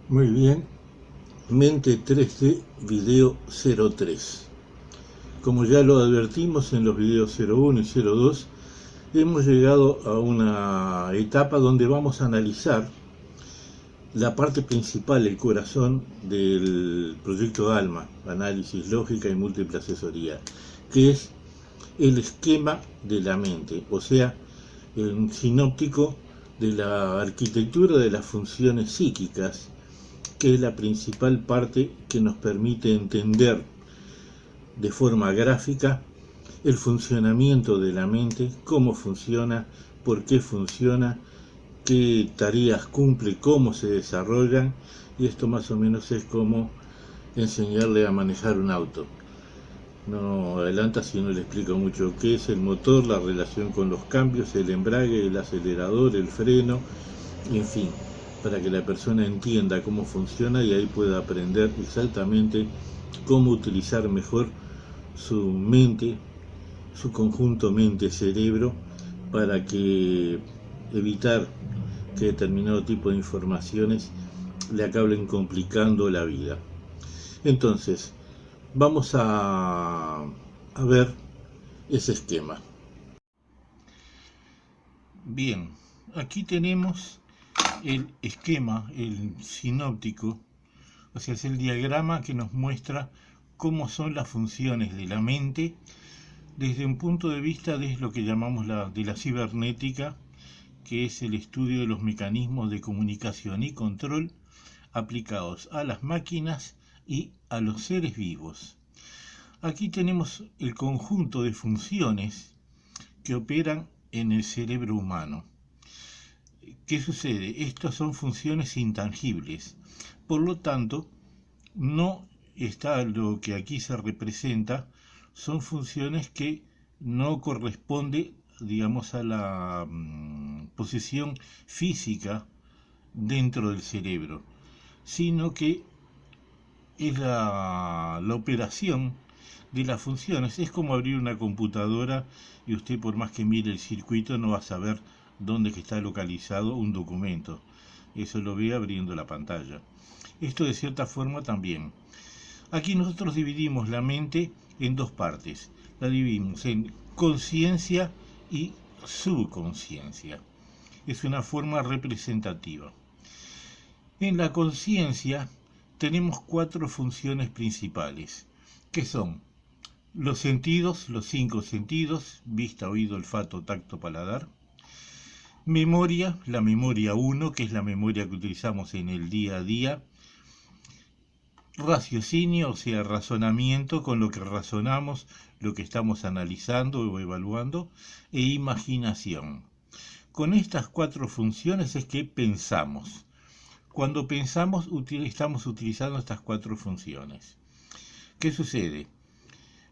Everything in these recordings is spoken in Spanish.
Muy bien, Mente 3D Video 03. Como ya lo advertimos en los videos 01 y 02, hemos llegado a una etapa donde vamos a analizar la parte principal, el corazón del proyecto ALMA, Análisis, Lógica y Múltiple Asesoría, que es el esquema de la mente, o sea, un sinóptico de la arquitectura de las funciones psíquicas, que es la principal parte que nos permite entender de forma gráfica el funcionamiento de la mente, cómo funciona, por qué funciona, qué tareas cumple, cómo se desarrollan, y esto más o menos es como enseñarle a manejar un auto. No adelanta si no le explico mucho qué es el motor, la relación con los cambios, el embrague, el acelerador, el freno, en fin, para que la persona entienda cómo funciona y ahí pueda aprender exactamente cómo utilizar mejor su mente, su conjunto mente-cerebro, para que evitar que determinado tipo de informaciones le acaben complicando la vida. Entonces, vamos a ver ese esquema. Bien, aquí tenemos el esquema, el sinóptico, o sea, es el diagrama que nos muestra cómo son las funciones de la mente desde un punto de vista de lo que llamamos de la cibernética, que es el estudio de los mecanismos de comunicación y control aplicados a las máquinas y a los seres vivos. Aquí tenemos el conjunto de funciones que operan en el cerebro humano. ¿Qué sucede? Estas son funciones intangibles. Por lo tanto, no está lo que aquí se representa, son funciones que no corresponden, digamos, a la posición física dentro del cerebro, sino que es la operación de las funciones. Es como abrir una computadora y usted, por más que mire el circuito, no va a saber dónde está localizado un documento. Eso lo ve abriendo la pantalla. Esto de cierta forma también. Aquí nosotros dividimos la mente en dos partes. La dividimos en conciencia y subconsciencia. Es una forma representativa. En la conciencia tenemos cuatro funciones principales, que son los sentidos, los cinco sentidos: vista, oído, olfato, tacto, paladar. Memoria, la memoria 1, que es la memoria que utilizamos en el día a día. Raciocinio, o sea, razonamiento, con lo que razonamos, lo que estamos analizando o evaluando. E imaginación. Con estas cuatro funciones es que pensamos. Cuando pensamos, estamos utilizando estas cuatro funciones. ¿Qué sucede?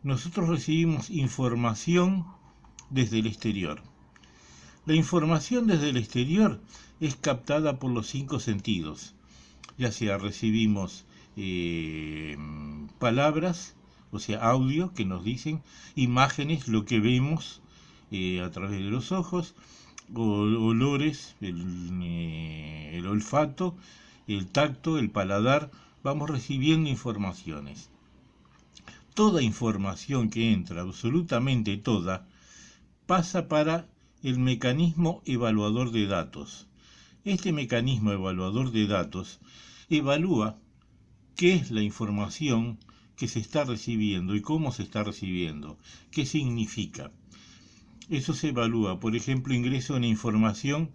Nosotros recibimos información desde el exterior. La información desde el exterior es captada por los cinco sentidos. Ya sea recibimos palabras, o sea, audio, que nos dicen, imágenes, lo que vemos a través de los ojos, olores, el olfato, el tacto, el paladar. Vamos recibiendo informaciones. Toda información que entra, absolutamente toda, pasa para el mecanismo evaluador de datos. Este mecanismo evaluador de datos evalúa qué es la información que se está recibiendo y cómo se está recibiendo, qué significa. Eso se evalúa. Por ejemplo, ingreso una información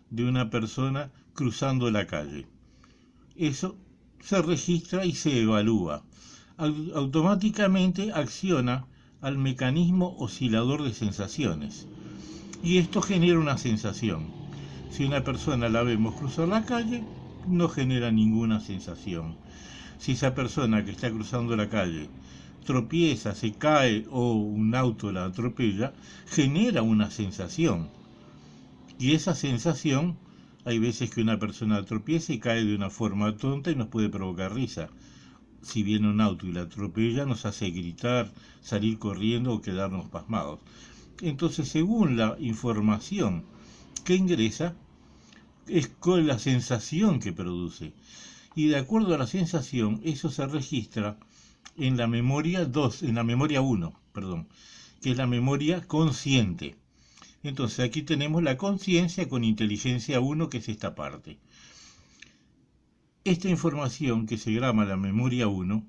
de una persona cruzando la calle. Eso se registra y se evalúa. Automáticamente acciona al mecanismo oscilador de sensaciones. Y esto genera una sensación. Si una persona la vemos cruzar la calle, no genera ninguna sensación. Si esa persona que está cruzando la calle tropieza, se cae o un auto la atropella, genera una sensación. Y esa sensación, hay veces que una persona tropieza y cae de una forma tonta y nos puede provocar risa. Si viene un auto y la atropella, nos hace gritar, salir corriendo o quedarnos pasmados. Entonces, según la información que ingresa, es con la sensación que produce. y de acuerdo a la sensación, eso se registra en la memoria 2, en la memoria 1, perdón, que es la memoria consciente. Entonces aquí tenemos la conciencia con inteligencia 1, que es esta parte. Esta información que se graba en la memoria 1,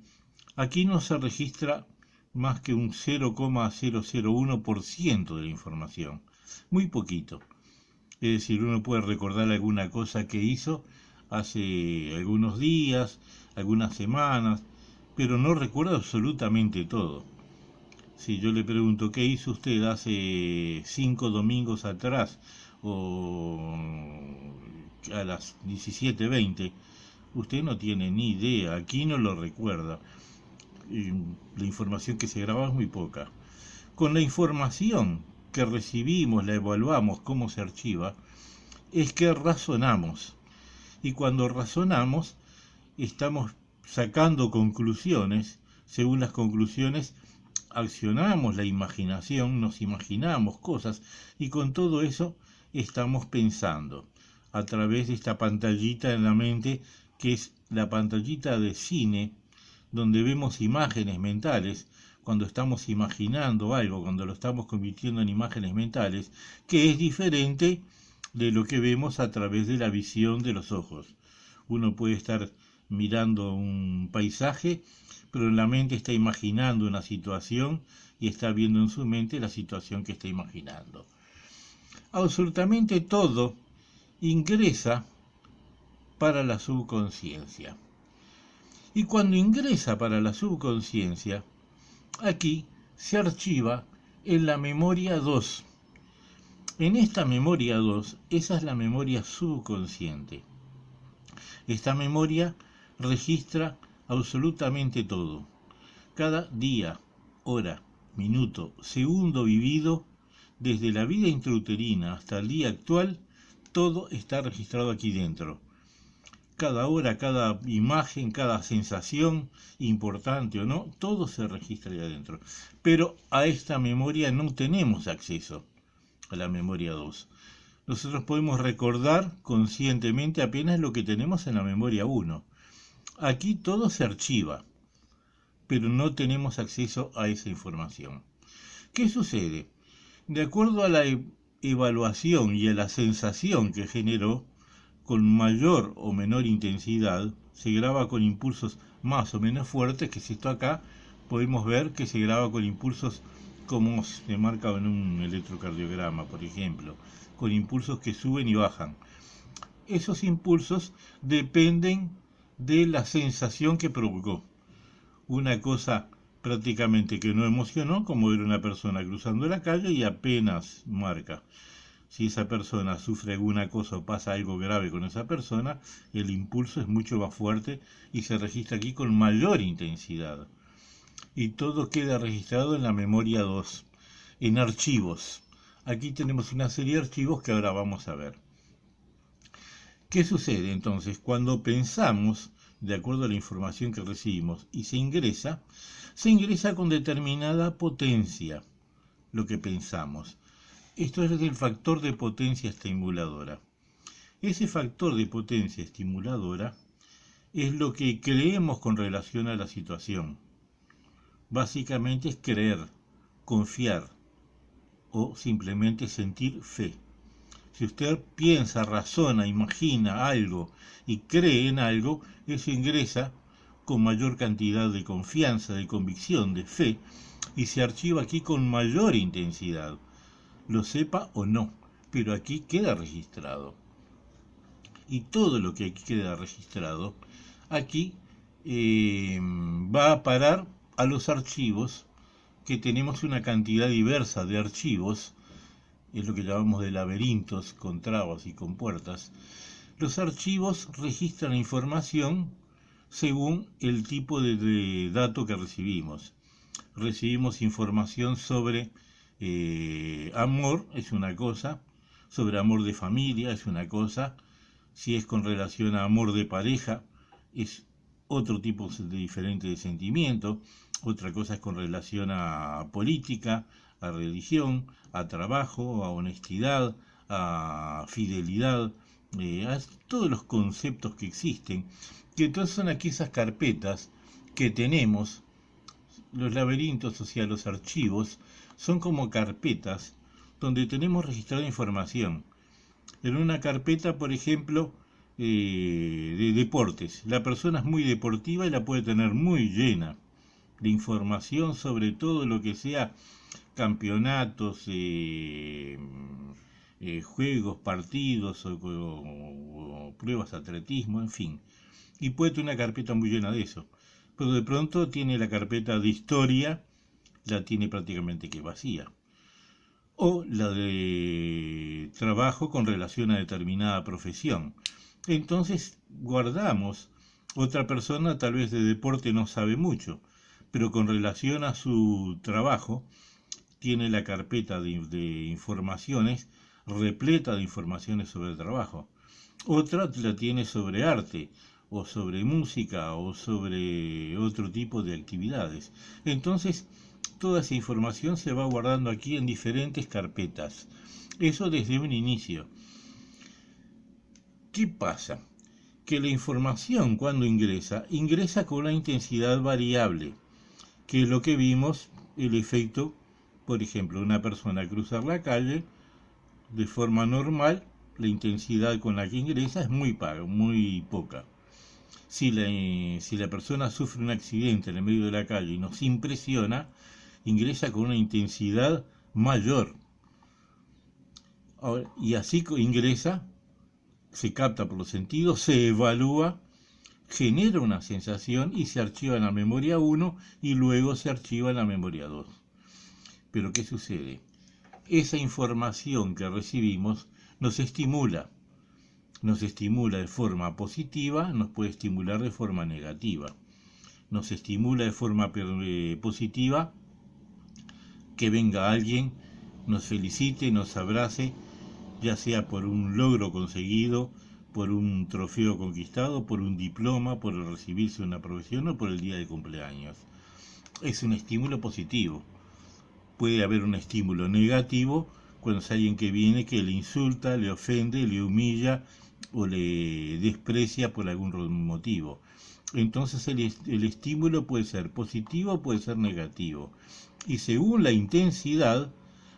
aquí no se registra más que un 0,001% de la información, muy poquito. Es decir, uno puede recordar alguna cosa que hizo hace algunos días, algunas semanas, pero no recuerda absolutamente todo. Si yo le pregunto qué hizo usted hace 5 domingos atrás o a las 17:20, usted no tiene ni idea, aquí no lo recuerda. La información que se graba es muy poca. Con la información que recibimos, la evaluamos, cómo se archiva, es que razonamos. Y cuando razonamos, estamos sacando conclusiones. Según las conclusiones, accionamos la imaginación, nos imaginamos cosas, y con todo eso estamos pensando a través de esta pantallita en la mente, que es la pantallita de cine, donde vemos imágenes mentales, cuando estamos imaginando algo, cuando lo estamos convirtiendo en imágenes mentales, que es diferente de lo que vemos a través de la visión de los ojos. Uno puede estar mirando un paisaje, pero en la mente está imaginando una situación y está viendo en su mente la situación que está imaginando. Absolutamente todo ingresa para la subconsciencia. Y cuando ingresa para la subconsciencia, aquí se archiva en la memoria 2. En esta memoria 2, esa es la memoria subconsciente. Esta memoria registra absolutamente todo. Cada día, hora, minuto, segundo vivido, desde la vida intrauterina hasta el día actual, todo está registrado aquí dentro. Cada hora, cada imagen, cada sensación, importante o no, todo se registra ahí adentro. Pero a esta memoria no tenemos acceso, a la memoria 2. Nosotros podemos recordar conscientemente apenas lo que tenemos en la memoria 1. Aquí todo se archiva, pero no tenemos acceso a esa información. ¿Qué sucede? De acuerdo a la evaluación y a la sensación que generó, con mayor o menor intensidad, se graba con impulsos más o menos fuertes, que si esto acá podemos ver que se graba con impulsos como se marca en un electrocardiograma, por ejemplo, con impulsos que suben y bajan. Esos impulsos dependen de la sensación que provocó. Una cosa prácticamente que no emocionó, como ver una persona cruzando la calle y apenas marca. Si esa persona sufre alguna cosa o pasa algo grave con esa persona, el impulso es mucho más fuerte y se registra aquí con mayor intensidad. Y todo queda registrado en la memoria 2, en archivos. Aquí tenemos una serie de archivos que ahora vamos a ver. ¿Qué sucede entonces? Cuando pensamos, de acuerdo a la información que recibimos, y se ingresa con determinada potencia lo que pensamos. Esto es el factor de potencia estimuladora. Ese factor de potencia estimuladora es lo que creemos con relación a la situación. Básicamente es creer, confiar o simplemente sentir fe. Si usted piensa, razona, imagina algo y cree en algo, eso ingresa con mayor cantidad de confianza, de convicción, de fe, y se archiva aquí con mayor intensidad. Lo sepa o no, pero aquí queda registrado. Y todo lo que aquí queda registrado, aquí va a parar a los archivos, que tenemos una cantidad diversa de archivos, es lo que llamamos de laberintos, con trabas y con puertas. Los archivos registran información según el tipo de dato que recibimos. Recibimos información sobre amor, es una cosa, sobre amor de familia, es una cosa, si es con relación a amor de pareja, es otro tipo de diferente de sentimiento, otra cosa es con relación a política, a religión, a trabajo, a honestidad, a fidelidad, a todos los conceptos que existen, que entonces son aquí esas carpetas que tenemos, los laberintos, o sea, los archivos, son como carpetas donde tenemos registrada información. En una carpeta, por ejemplo, de deportes, la persona es muy deportiva y la puede tener muy llena de información sobre todo lo que sea campeonatos, juegos, partidos o pruebas de atletismo, en fin. Y puede tener una carpeta muy llena de eso. Pero de pronto tiene la carpeta de historia, la tiene prácticamente que vacía. O la de trabajo con relación a determinada profesión. Entonces guardamos, otra persona tal vez de deporte no sabe mucho, pero con relación a su trabajo tiene la carpeta de informaciones repleta de informaciones sobre el trabajo. Otra la tiene sobre arte o sobre música o sobre otro tipo de actividades. Entonces, toda esa información se va guardando aquí en diferentes carpetas. Eso desde un inicio. ¿Qué pasa? Que la información cuando ingresa con una intensidad variable, que es lo que vimos, el efecto, por ejemplo, una persona cruzar la calle, de forma normal, la intensidad con la que ingresa es muy poca. Si la persona sufre un accidente en el medio de la calle y nos impresiona, ingresa con una intensidad mayor. Ahora, y así ingresa, se capta por los sentidos, se evalúa, genera una sensación y se archiva en la memoria 1 y luego se archiva en la memoria 2. Pero ¿qué sucede? Esa información que recibimos nos estimula de forma positiva, nos puede estimular de forma negativa. Nos estimula de forma positiva que venga alguien, nos felicite, nos abrace, ya sea por un logro conseguido, por un trofeo conquistado, por un diploma, por recibirse una profesión o por el día de cumpleaños. Es un estímulo positivo. Puede haber un estímulo negativo cuando es alguien que viene que le insulta, le ofende, le humilla o le desprecia por algún motivo. Entonces el estímulo puede ser positivo o puede ser negativo. Y según la intensidad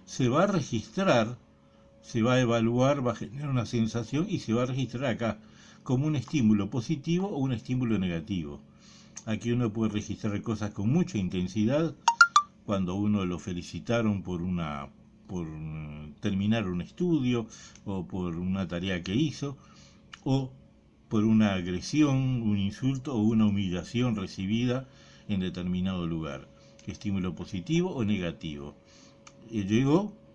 se va a registrar, se va a evaluar, va a generar una sensación y se va a registrar acá como un estímulo positivo o un estímulo negativo. Aquí uno puede registrar cosas con mucha intensidad, cuando uno lo felicitaron por terminar un estudio o por una tarea que hizo, o por una agresión, un insulto o una humillación recibida en determinado lugar. Estímulo positivo o negativo.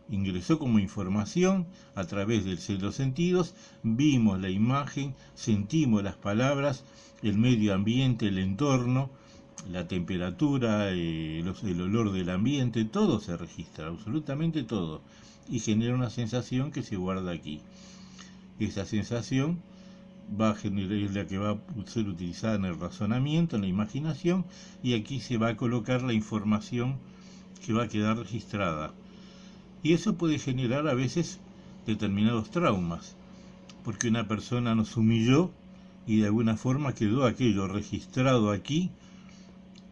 Ingresó como información a través de los sentidos, vimos la imagen, sentimos las palabras, el medio ambiente, el entorno, la temperatura, el olor del ambiente, todo se registra, absolutamente todo, y genera una sensación que se guarda aquí. Esa sensación es la que va a ser utilizada en el razonamiento, en la imaginación, y aquí se va a colocar la información que va a quedar registrada. Y eso puede generar a veces determinados traumas, porque una persona nos humilló y de alguna forma quedó aquello registrado aquí,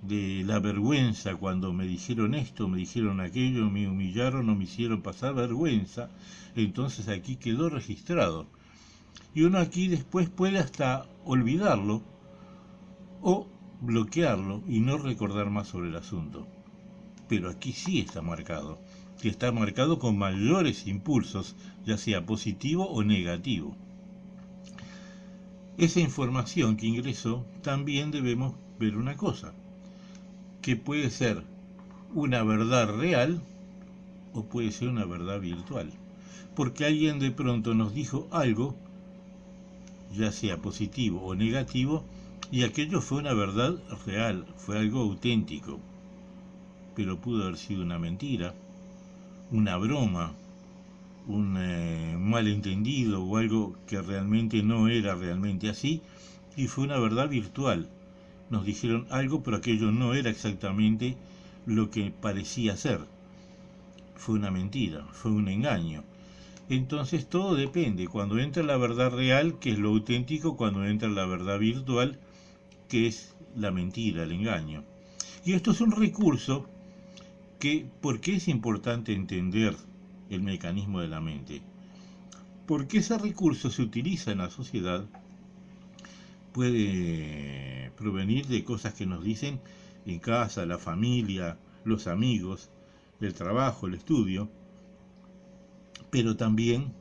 de la vergüenza cuando me dijeron esto, me dijeron aquello, me humillaron o me hicieron pasar vergüenza. Entonces aquí quedó registrado. Y uno aquí después puede hasta olvidarlo o bloquearlo y no recordar más sobre el asunto. Pero aquí sí está marcado, que está marcado con mayores impulsos, ya sea positivo o negativo. Esa información que ingresó, también debemos ver una cosa, que puede ser una verdad real o puede ser una verdad virtual. Porque alguien de pronto nos dijo algo, ya sea positivo o negativo, y aquello fue una verdad real, fue algo auténtico. Pero pudo haber sido una mentira, una broma, un malentendido o algo que realmente no era realmente así, y fue una verdad virtual. Nos dijeron algo, pero aquello no era exactamente lo que parecía ser. Fue una mentira, fue un engaño. Entonces todo depende. Cuando entra la verdad real, que es lo auténtico, cuando entra la verdad virtual, que es la mentira, el engaño. Y esto es un recurso que, ¿por qué es importante entender el mecanismo de la mente? Porque ese recurso se utiliza en la sociedad, puede provenir de cosas que nos dicen en casa, la familia, los amigos, el trabajo, el estudio, pero también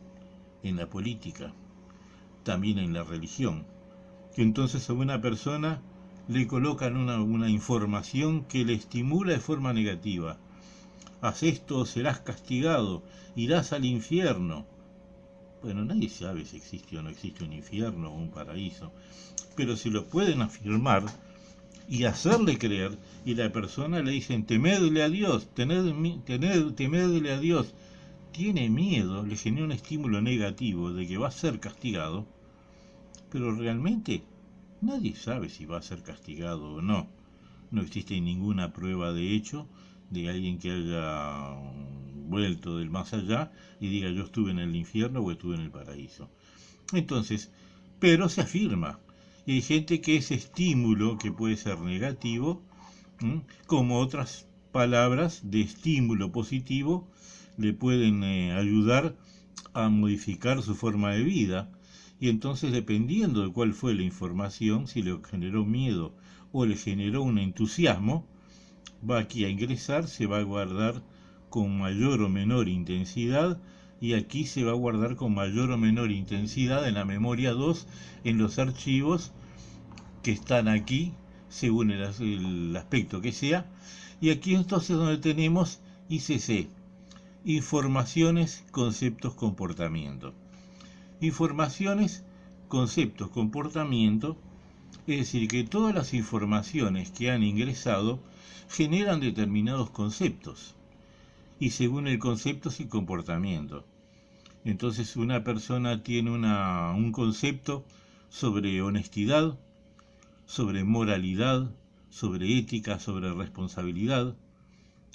en la política, también en la religión. Entonces a una persona le colocan una información que le estimula de forma negativa. Haz esto, serás castigado, irás al infierno. Bueno, nadie sabe si existe o no existe un infierno o un paraíso, pero si lo pueden afirmar y hacerle creer, y la persona le dicen, temedle a Dios, temedle a Dios, tiene miedo, le genera un estímulo negativo de que va a ser castigado, pero realmente nadie sabe si va a ser castigado o no. No existe ninguna prueba de hecho de alguien que haya vuelto del más allá y diga yo estuve en el infierno o estuve en el paraíso. Entonces, pero se afirma. Y hay gente que ese estímulo, que puede ser negativo, como otras palabras de estímulo positivo, le pueden ayudar a modificar su forma de vida. Y entonces, dependiendo de cuál fue la información, si le generó miedo o le generó un entusiasmo, va aquí a ingresar, se va a guardar con mayor o menor intensidad, y aquí se va a guardar con mayor o menor intensidad en la memoria 2, en los archivos que están aquí, según el aspecto que sea. Y aquí entonces donde tenemos ICC, informaciones, conceptos, comportamiento. Informaciones, conceptos, comportamiento, es decir, que todas las informaciones que han ingresado generan determinados conceptos, y según el concepto es el comportamiento. Entonces una persona tiene un concepto sobre honestidad, sobre moralidad, sobre ética, sobre responsabilidad,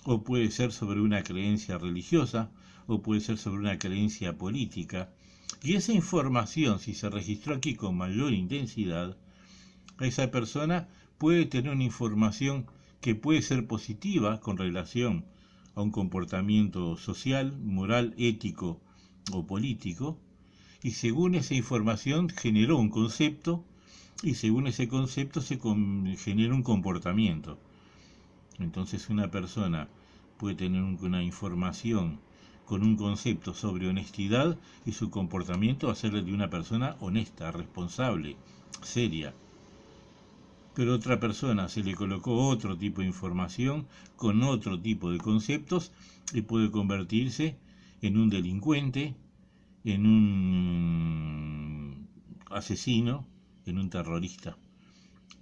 o puede ser sobre una creencia religiosa, o puede ser sobre una creencia política. Y esa información, si se registró aquí con mayor intensidad, esa persona puede tener una información que puede ser positiva con relación a un comportamiento social, moral, ético o político, y según esa información generó un concepto, y según ese concepto se genera un comportamiento. Entonces una persona puede tener una información con un concepto sobre honestidad y su comportamiento va a ser el de una persona honesta, responsable, seria. Pero otra persona se le colocó otro tipo de información con otro tipo de conceptos y puede convertirse en un delincuente, en un asesino, en un terrorista.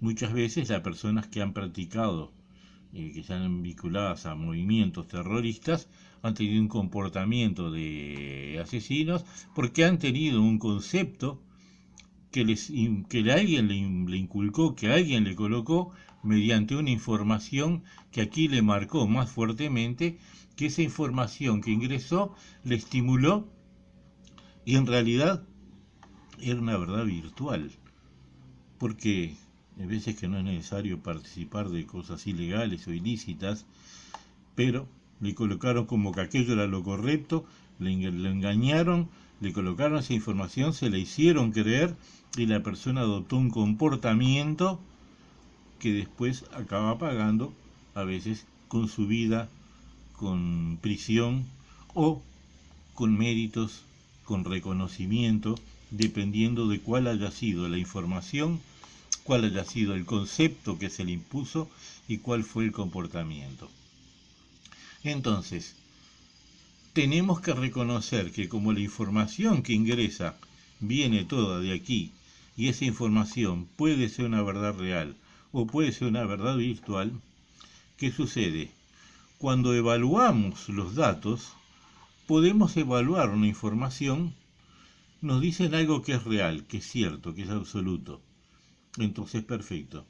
Muchas veces las personas que han practicado, que están vinculadas a movimientos terroristas, han tenido un comportamiento de asesinos porque han tenido un concepto que alguien le inculcó, que alguien le colocó mediante una información que aquí le marcó más fuertemente, que esa información que ingresó le estimuló, y en realidad era una verdad virtual, porque hay veces que no es necesario participar de cosas ilegales o ilícitas, pero le colocaron como que aquello era lo correcto, le engañaron, le colocaron esa información, se le hicieron creer, y la persona adoptó un comportamiento que después acaba pagando, a veces con su vida, con prisión o con méritos, con reconocimiento, dependiendo de cuál haya sido la información, cuál haya sido el concepto que se le impuso y cuál fue el comportamiento. Entonces, tenemos que reconocer que como la información que ingresa viene toda de aquí, y esa información puede ser una verdad real o puede ser una verdad virtual, ¿qué sucede? Cuando evaluamos los datos, podemos evaluar una información, nos dicen algo que es real, que es cierto, que es absoluto. Entonces, perfecto.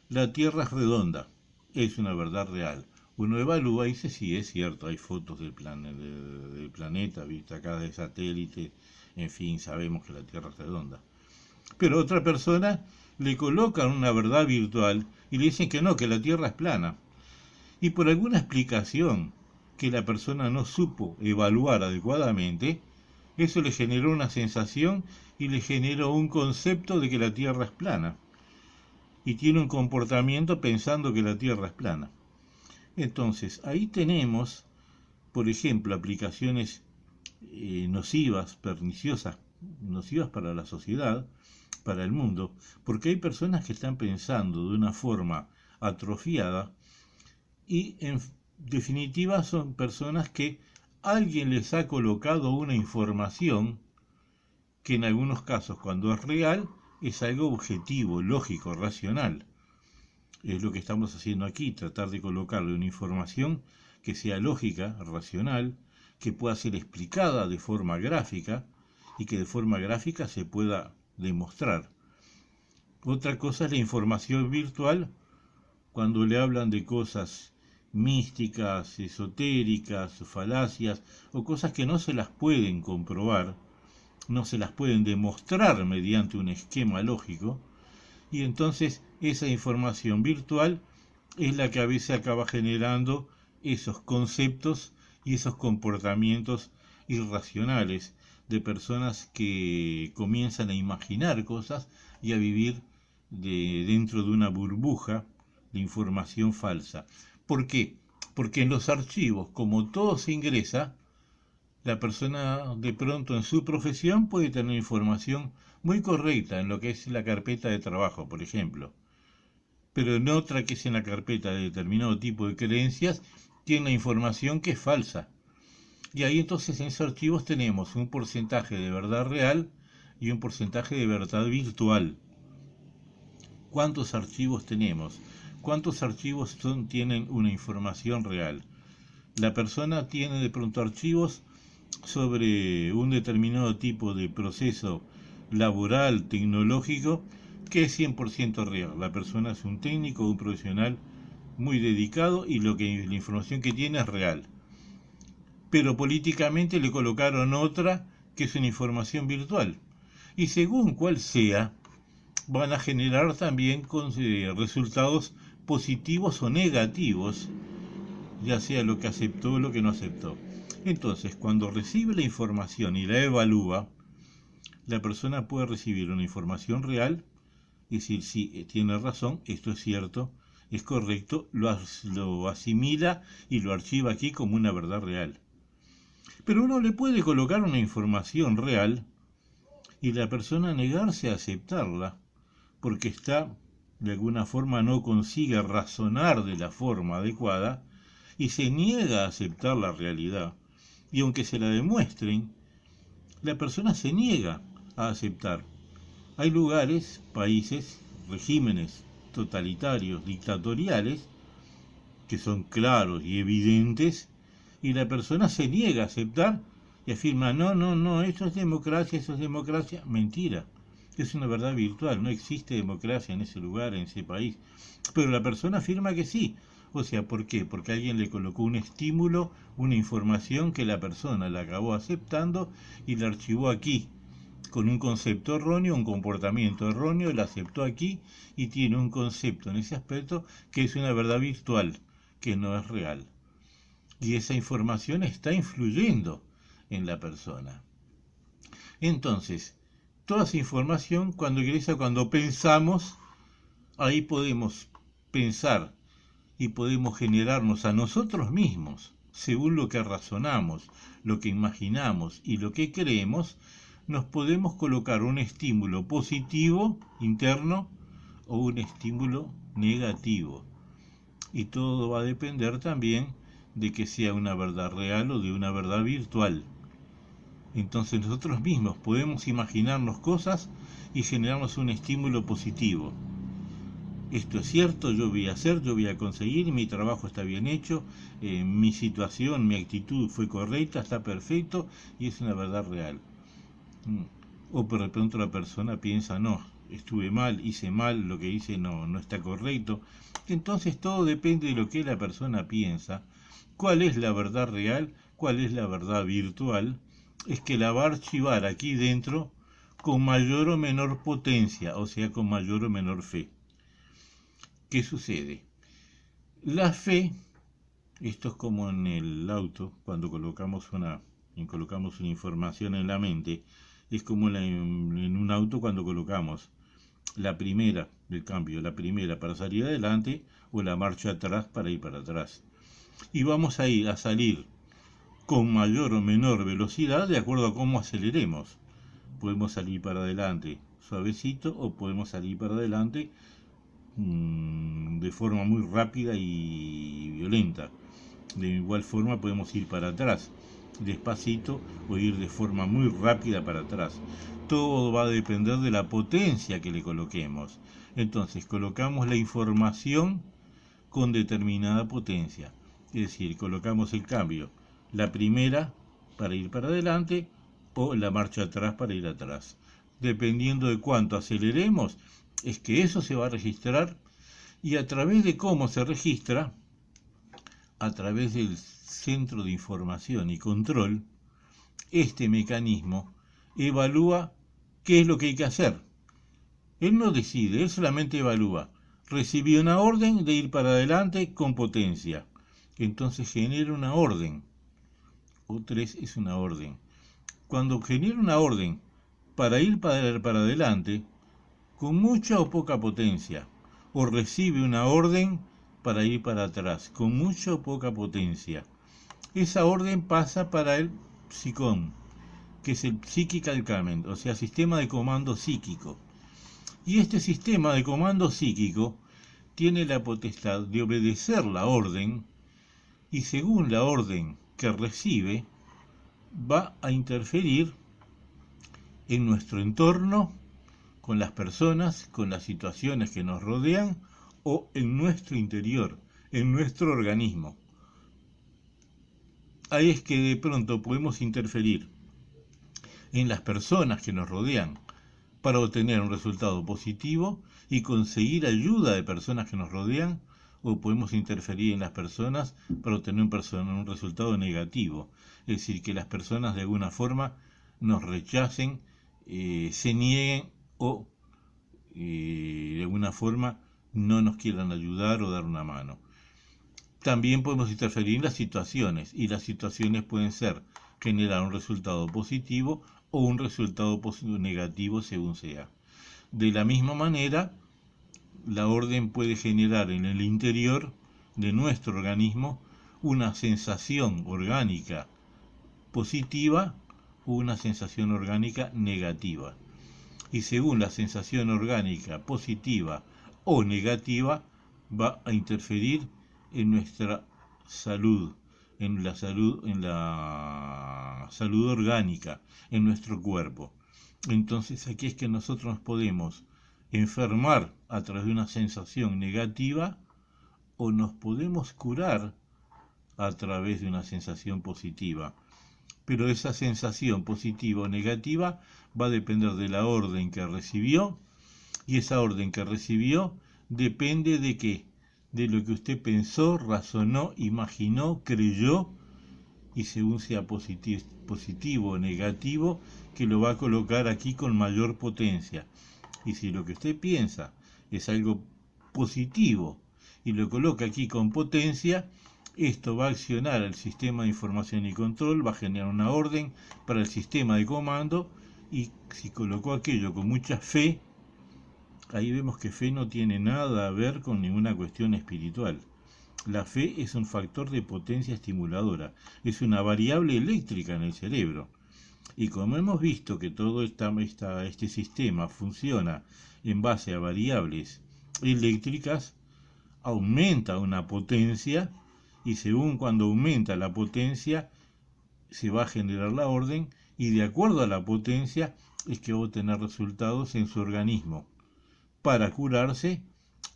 La Tierra es redonda, es una verdad real. uno evalúa y dice, sí, es cierto, hay fotos del planeta, vista acá de satélite, en fin, sabemos que la Tierra es redonda. Pero otra persona le colocan una verdad virtual y le dicen que no, que la Tierra es plana. Y por alguna explicación que la persona no supo evaluar adecuadamente, eso le generó una sensación y le generó un concepto de que la Tierra es plana. Y tiene un comportamiento pensando que la Tierra es plana. Entonces, ahí tenemos, por ejemplo, aplicaciones nocivas, perniciosas, nocivas para la sociedad, para el mundo, porque hay personas que están pensando de una forma atrofiada y en definitiva son personas que alguien les ha colocado una información que en algunos casos, cuando es real, es algo objetivo, lógico, racional. Es lo que estamos haciendo aquí, tratar de colocarle una información que sea lógica, racional, que pueda ser explicada de forma gráfica y que de forma gráfica se pueda demostrar. Otra cosa es la información virtual, cuando le hablan de cosas místicas, esotéricas, falacias o cosas que no se las pueden comprobar, no se las pueden demostrar mediante un esquema lógico, y entonces esa información virtual es la que a veces acaba generando esos conceptos y esos comportamientos irracionales de personas que comienzan a imaginar cosas y a vivir dentro de una burbuja de información falsa. ¿Por qué? Porque en los archivos, como todo se ingresa, la persona de pronto en su profesión puede tener información muy correcta en lo que es la carpeta de trabajo, por ejemplo, pero en otra que es en la carpeta de determinado tipo de creencias, tiene la información que es falsa. Y ahí entonces en esos archivos tenemos un porcentaje de verdad real y un porcentaje de verdad virtual. ¿Cuántos archivos tenemos? ¿Cuántos archivos tienen una información real? La persona tiene de pronto archivos sobre un determinado tipo de proceso laboral, tecnológico, que es 100% real. La persona es un técnico, un profesional muy dedicado y la información que tiene es real. Pero políticamente le colocaron otra que es una información virtual. Y según cuál sea, van a generar también resultados positivos o negativos, ya sea lo que aceptó o lo que no aceptó. Entonces, cuando recibe la información y la evalúa, la persona puede recibir una información real y decir, sí, tiene razón, esto es cierto, es correcto, lo asimila y lo archiva aquí como una verdad real. Pero uno le puede colocar una información real y la persona negarse a aceptarla porque de alguna forma no consigue razonar de la forma adecuada y se niega a aceptar la realidad. Y aunque se la demuestren, la persona se niega a aceptar. Hay lugares, países, regímenes totalitarios, dictatoriales, que son claros y evidentes, y la persona se niega a aceptar y afirma, no, no, no, esto es democracia, eso es democracia. Mentira, es una verdad virtual, no existe democracia en ese lugar, en ese país. Pero la persona afirma que sí. O sea, ¿por qué? Porque alguien le colocó un estímulo, una información que la persona la acabó aceptando y la archivó aquí, con un concepto erróneo, un comportamiento erróneo, la aceptó aquí y tiene un concepto en ese aspecto que es una verdad virtual, que no es real. Y esa información está influyendo en la persona. Entonces, toda esa información cuando ingresa, cuando pensamos, ahí podemos pensar y podemos generarnos a nosotros mismos, según lo que razonamos, lo que imaginamos y lo que creemos, nos podemos colocar un estímulo positivo interno o un estímulo negativo. Y todo va a depender también de que sea una verdad real o de una verdad virtual. Entonces nosotros mismos podemos imaginarnos cosas y generarnos un estímulo positivo. Esto es cierto, yo voy a hacer, yo voy a conseguir, mi trabajo está bien hecho, mi situación, mi actitud fue correcta, está perfecto y es una verdad real. O por de pronto la persona piensa, no, estuve mal, hice mal, lo que hice no está correcto. Entonces todo depende de lo que la persona piensa, cuál es la verdad real, cuál es la verdad virtual, es que la va a archivar aquí dentro con mayor o menor potencia, o sea, con mayor o menor fe. ¿Qué sucede? La fe, esto es como en el auto, cuando colocamos una información en la mente, es como en un auto cuando colocamos la primera del cambio, la primera para salir adelante o la marcha atrás para ir para atrás. Y vamos a ir a salir con mayor o menor velocidad de acuerdo a cómo aceleremos. Podemos salir para adelante suavecito o podemos salir para adelante de forma muy rápida y violenta. De igual forma podemos ir para atrás despacito o ir de forma muy rápida para atrás. Todo va a depender de la potencia que le coloquemos. Entonces colocamos la información con determinada potencia. Es decir, colocamos el cambio, la primera para ir para adelante o la marcha atrás para ir atrás. Dependiendo de cuánto aceleremos, es que eso se va a registrar y a través de cómo se registra, a través del centro de información y control, este mecanismo evalúa qué es lo que hay que hacer. Él no decide, él solamente evalúa. Recibí una orden de ir para adelante con potencia. Entonces genera una orden. O3 es una orden. Cuando genera una orden para ir para adelante, con mucha o poca potencia, o recibe una orden para ir para atrás, con mucha o poca potencia, esa orden pasa para el psicón, que es el Psychical Command, o sea, sistema de comando psíquico. Y este sistema de comando psíquico tiene la potestad de obedecer la orden y según la orden que recibe, va a interferir en nuestro entorno, con las personas, con las situaciones que nos rodean o en nuestro interior, en nuestro organismo. Ahí es que de pronto podemos interferir en las personas que nos rodean para obtener un resultado positivo y conseguir ayuda de personas que nos rodean, o podemos interferir en las personas para obtener un resultado negativo, es decir, que las personas de alguna forma nos rechacen, se nieguen o de alguna forma no nos quieran ayudar o dar una mano. También podemos interferir en las situaciones, y las situaciones pueden ser generar un resultado positivo o un resultado negativo según sea. De la misma manera, la orden puede generar en el interior de nuestro organismo una sensación orgánica positiva o una sensación orgánica negativa. Y según la sensación orgánica positiva o negativa, va a interferir en nuestra salud, en la salud orgánica, en nuestro cuerpo. Entonces aquí es que nosotros nos podemos enfermar a través de una sensación negativa o nos podemos curar a través de una sensación positiva. Pero esa sensación positiva o negativa va a depender de la orden que recibió, y esa orden que recibió depende de qué, de lo que usted pensó, razonó, imaginó, creyó, y según sea positivo o negativo, que lo va a colocar aquí con mayor potencia. Y si lo que usted piensa es algo positivo y lo coloca aquí con potencia, esto va a accionar el sistema de información y control, va a generar una orden para el sistema de comando, y si colocó aquello con mucha fe, ahí vemos que fe no tiene nada a ver con ninguna cuestión espiritual. La fe es un factor de potencia estimuladora, es una variable eléctrica en el cerebro. Y como hemos visto que todo este sistema funciona en base a variables eléctricas, aumenta una potencia, y según cuando aumenta la potencia se va a generar la orden, y de acuerdo a la potencia es que va a obtener resultados en su organismo para curarse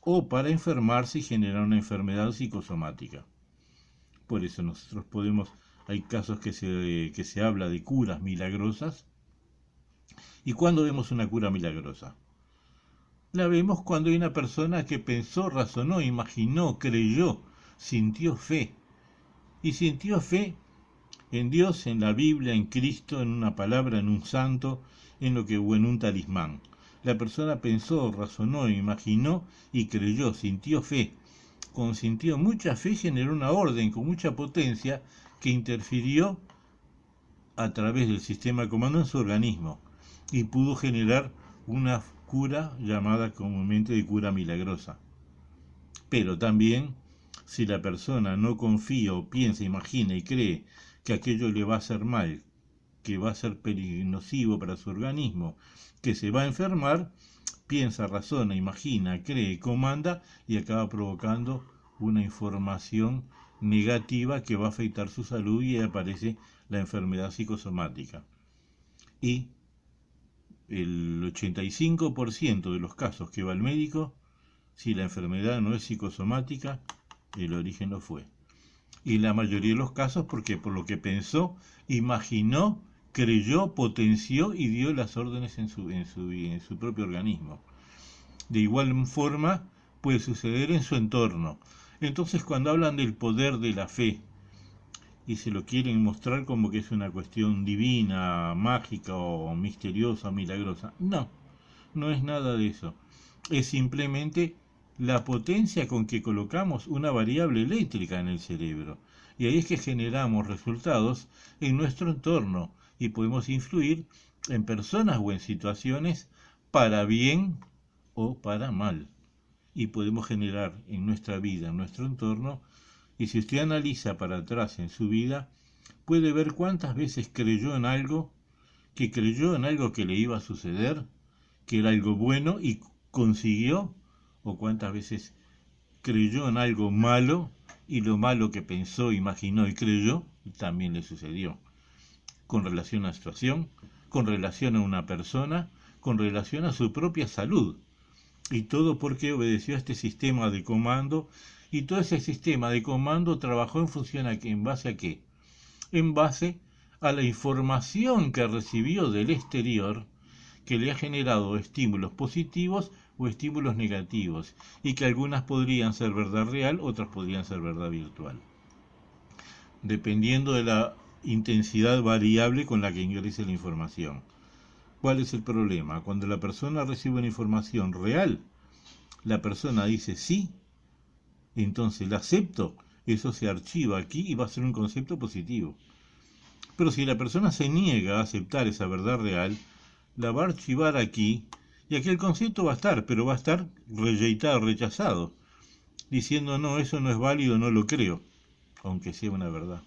o para enfermarse y generar una enfermedad psicosomática. Por eso nosotros hay casos que se habla de curas milagrosas. ¿Y cuándo vemos una cura milagrosa? La vemos cuando hay una persona que pensó, razonó, imaginó, creyó, sintió fe. Y sintió fe en Dios, en la Biblia, en Cristo, en una palabra, en un santo, o en un talismán. La persona pensó, razonó, imaginó y creyó, sintió fe. Consintió mucha fe, generó una orden con mucha potencia que interfirió a través del sistema de comando en su organismo y pudo generar una cura llamada comúnmente de cura milagrosa. Pero también, si la persona no confía o piensa, imagina y cree que aquello le va a hacer mal, que va a ser nocivo para su organismo, que se va a enfermar, piensa, razona, imagina, cree, comanda y acaba provocando una información negativa que va a afectar su salud y aparece la enfermedad psicosomática. Y el 85% de los casos que va al médico, si la enfermedad no es psicosomática, el origen no fue. Y la mayoría de los casos porque por lo que pensó, imaginó, creyó, potenció y dio las órdenes en su propio organismo. De igual forma puede suceder en su entorno. Entonces cuando hablan del poder de la fe y se lo quieren mostrar como que es una cuestión divina, mágica o misteriosa, milagrosa, no es nada de eso. Es simplemente la potencia con que colocamos una variable eléctrica en el cerebro. Y ahí es que generamos resultados en nuestro entorno y podemos influir en personas o en situaciones para bien o para mal. Y podemos generar en nuestra vida, en nuestro entorno, y si usted analiza para atrás en su vida, puede ver cuántas veces creyó en algo, que le iba a suceder, que era algo bueno y consiguió, o cuántas veces creyó en algo malo y lo malo que pensó, imaginó y creyó también le sucedió. Con relación a la situación, con relación a una persona, con relación a su propia salud. Y todo porque obedeció a este sistema de comando, y todo ese sistema de comando trabajó en base a qué? En base a la información que recibió del exterior, que le ha generado estímulos positivos o estímulos negativos, y que algunas podrían ser verdad real, otras podrían ser verdad virtual, dependiendo de la intensidad variable con la que ingrese la información. ¿Cuál es el problema? Cuando la persona recibe una información real, la persona dice sí, entonces la acepto, eso se archiva aquí y va a ser un concepto positivo. Pero si la persona se niega a aceptar esa verdad real, la va a archivar aquí y aquí el concepto va a estar, pero va a estar rejeitado, rechazado, diciendo no, eso no es válido, no lo creo, aunque sea una verdad.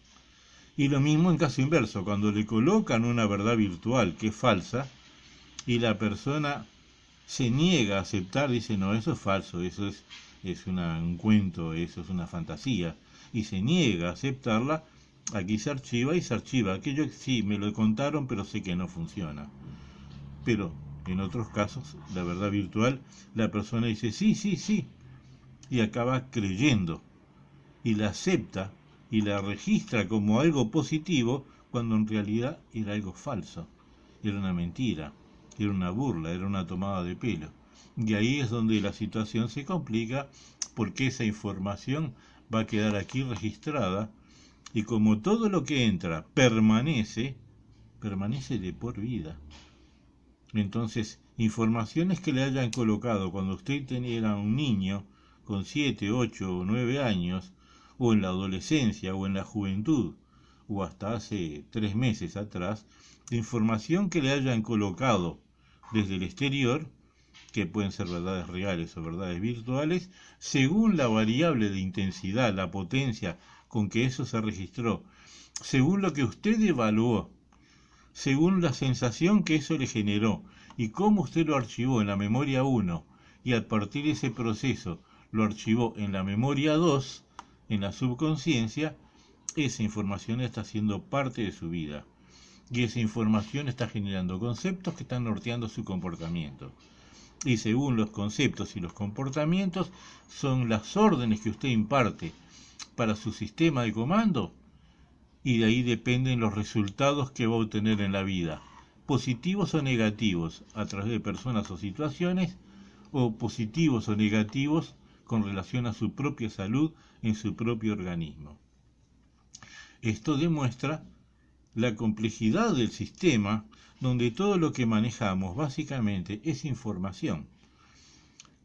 Y lo mismo en caso inverso, cuando le colocan una verdad virtual que es falsa y la persona se niega a aceptar, dice no, eso es falso, eso es un cuento, eso es una fantasía, y se niega a aceptarla, aquí se archiva y se archiva. Aquello sí, me lo contaron, pero sé que no funciona. Pero en otros casos, la verdad virtual, la persona dice sí, sí, sí, y acaba creyendo, y la acepta, y la registra como algo positivo, cuando en realidad era algo falso, era una mentira, era una burla, era una tomada de pelo. Y ahí es donde la situación se complica, porque esa información va a quedar aquí registrada, y como todo lo que entra permanece de por vida. Entonces, informaciones que le hayan colocado cuando usted era un niño con 7, 8 o 9 años, o en la adolescencia o en la juventud, o hasta hace 3 meses atrás, información que le hayan colocado desde el exterior, que pueden ser verdades reales o verdades virtuales, según la variable de intensidad, la potencia con que eso se registró, según lo que usted evaluó, según la sensación que eso le generó y cómo usted lo archivó en la memoria 1 y a partir de ese proceso lo archivó en la memoria 2, en la subconsciencia, esa información está siendo parte de su vida y esa información está generando conceptos que están norteando su comportamiento. Y según los conceptos y los comportamientos son las órdenes que usted imparte para su sistema de comando, y de ahí dependen los resultados que va a obtener en la vida, positivos o negativos, a través de personas o situaciones, o positivos o negativos con relación a su propia salud en su propio organismo. Esto demuestra la complejidad del sistema, donde todo lo que manejamos básicamente es información.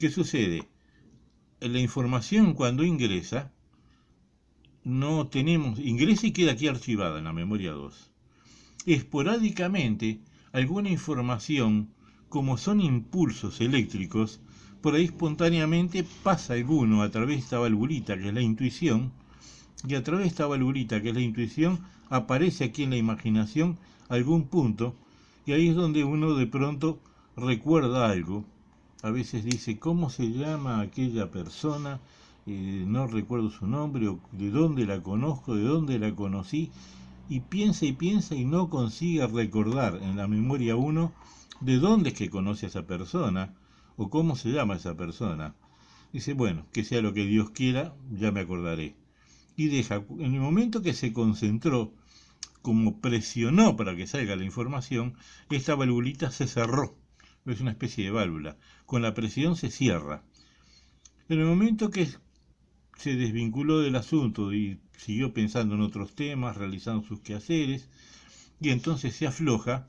¿Qué sucede? La información cuando ingresa, ingresa y queda aquí archivada en la memoria 2. Esporádicamente, alguna información, como son impulsos eléctricos, por ahí espontáneamente pasa alguno a través de esta valvulita que es la intuición, y a través de esta valvulita que es la intuición, aparece aquí en la imaginación algún punto, y ahí es donde uno de pronto recuerda algo. A veces dice, ¿cómo se llama aquella persona? No recuerdo su nombre, o de dónde la conozco, de dónde la conocí, y piensa y no consigue recordar en la memoria uno de dónde es que conoce a esa persona, o cómo se llama esa persona. Dice, bueno, que sea lo que Dios quiera, ya me acordaré. Y deja, en el momento que se concentró, como presionó para que salga la información, esta valvulita se cerró. Es una especie de válvula. Con la presión se cierra. En el momento que se desvinculó del asunto y siguió pensando en otros temas, realizando sus quehaceres, y entonces se afloja,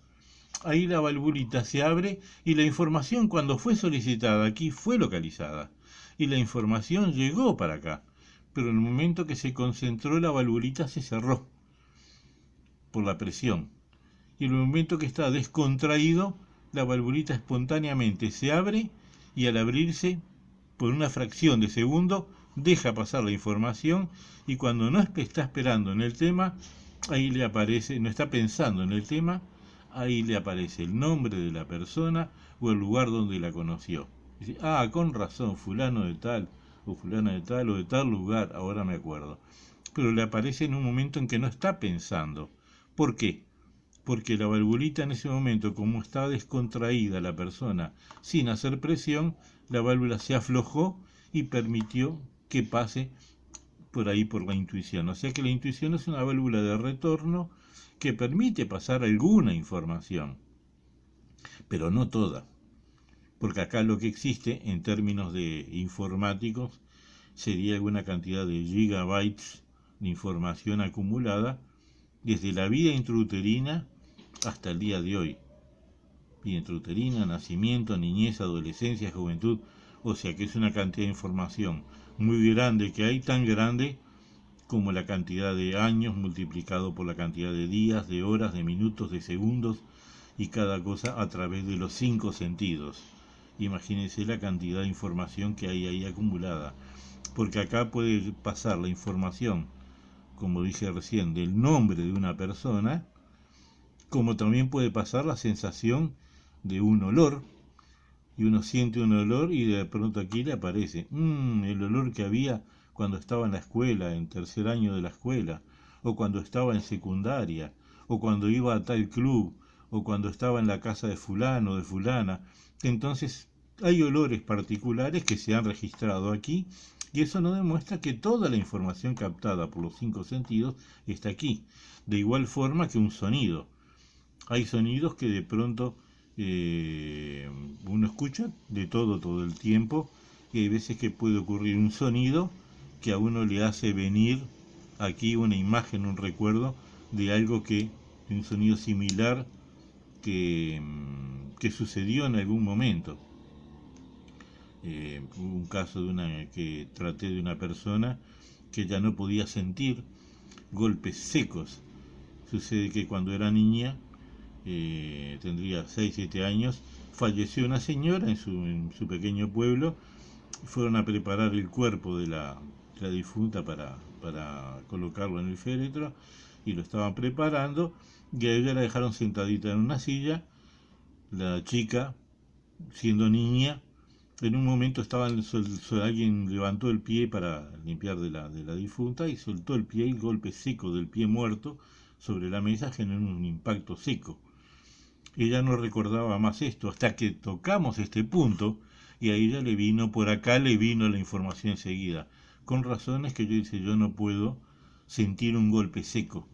ahí la valvulita se abre y la información cuando fue solicitada aquí fue localizada. Y la información llegó para acá. Pero en el momento que se concentró la valvulita se cerró por la presión. Y en el momento que está descontraído, la valvulita espontáneamente se abre y al abrirse, por una fracción de segundo, deja pasar la información y cuando no está esperando en el tema, ahí le aparece, no está pensando en el tema, ahí le aparece el nombre de la persona o el lugar donde la conoció. Dice, con razón, fulano de tal, o fulana de tal, o de tal lugar, ahora me acuerdo. Pero le aparece en un momento en que no está pensando. ¿Por qué? Porque la valvulita en ese momento, como está descontraída la persona sin hacer presión, la válvula se aflojó y permitió que pase por ahí por la intuición. O sea que la intuición es una válvula de retorno que permite pasar alguna información, pero no toda. Porque acá lo que existe en términos de informáticos sería alguna cantidad de gigabytes de información acumulada desde la vida intrauterina hasta el día de hoy. Vida intrauterina, nacimiento, niñez, adolescencia, juventud, o sea que es una cantidad de información muy grande que hay, tan grande como la cantidad de años multiplicado por la cantidad de días, de horas, de minutos, de segundos, y cada cosa a través de los 5 sentidos. Imagínense la cantidad de información que hay ahí acumulada, porque acá puede pasar la información, como dije recién, del nombre de una persona, como también puede pasar la sensación de un olor, y uno siente un olor y de pronto aquí le aparece el olor que había cuando estaba en la escuela, en tercer año de la escuela, o cuando estaba en secundaria, o cuando iba a tal club, o cuando estaba en la casa de fulano o de fulana. Entonces hay olores particulares que se han registrado aquí y eso nos demuestra que toda la información captada por los 5 sentidos está aquí. De igual forma que un sonido. Hay sonidos que de pronto uno escucha de todo el tiempo y hay veces que puede ocurrir un sonido que a uno le hace venir aquí una imagen, un recuerdo de algo de un sonido similar que sucedió en algún momento. Hubo un caso que traté de una persona que ya no podía sentir golpes secos. Sucede que cuando era niña, tendría 6-7 años, falleció una señora en su pequeño pueblo. Fueron a preparar el cuerpo de la difunta para colocarlo en el féretro y lo estaban preparando y a ella la dejaron sentadita en una silla. La chica, siendo niña, en un momento alguien levantó el pie para limpiar de la difunta y soltó el pie y el golpe seco del pie muerto sobre la mesa generó un impacto seco. Ella no recordaba más esto hasta que tocamos este punto y a ella le vino la información enseguida. Con razones que yo no puedo sentir un golpe seco,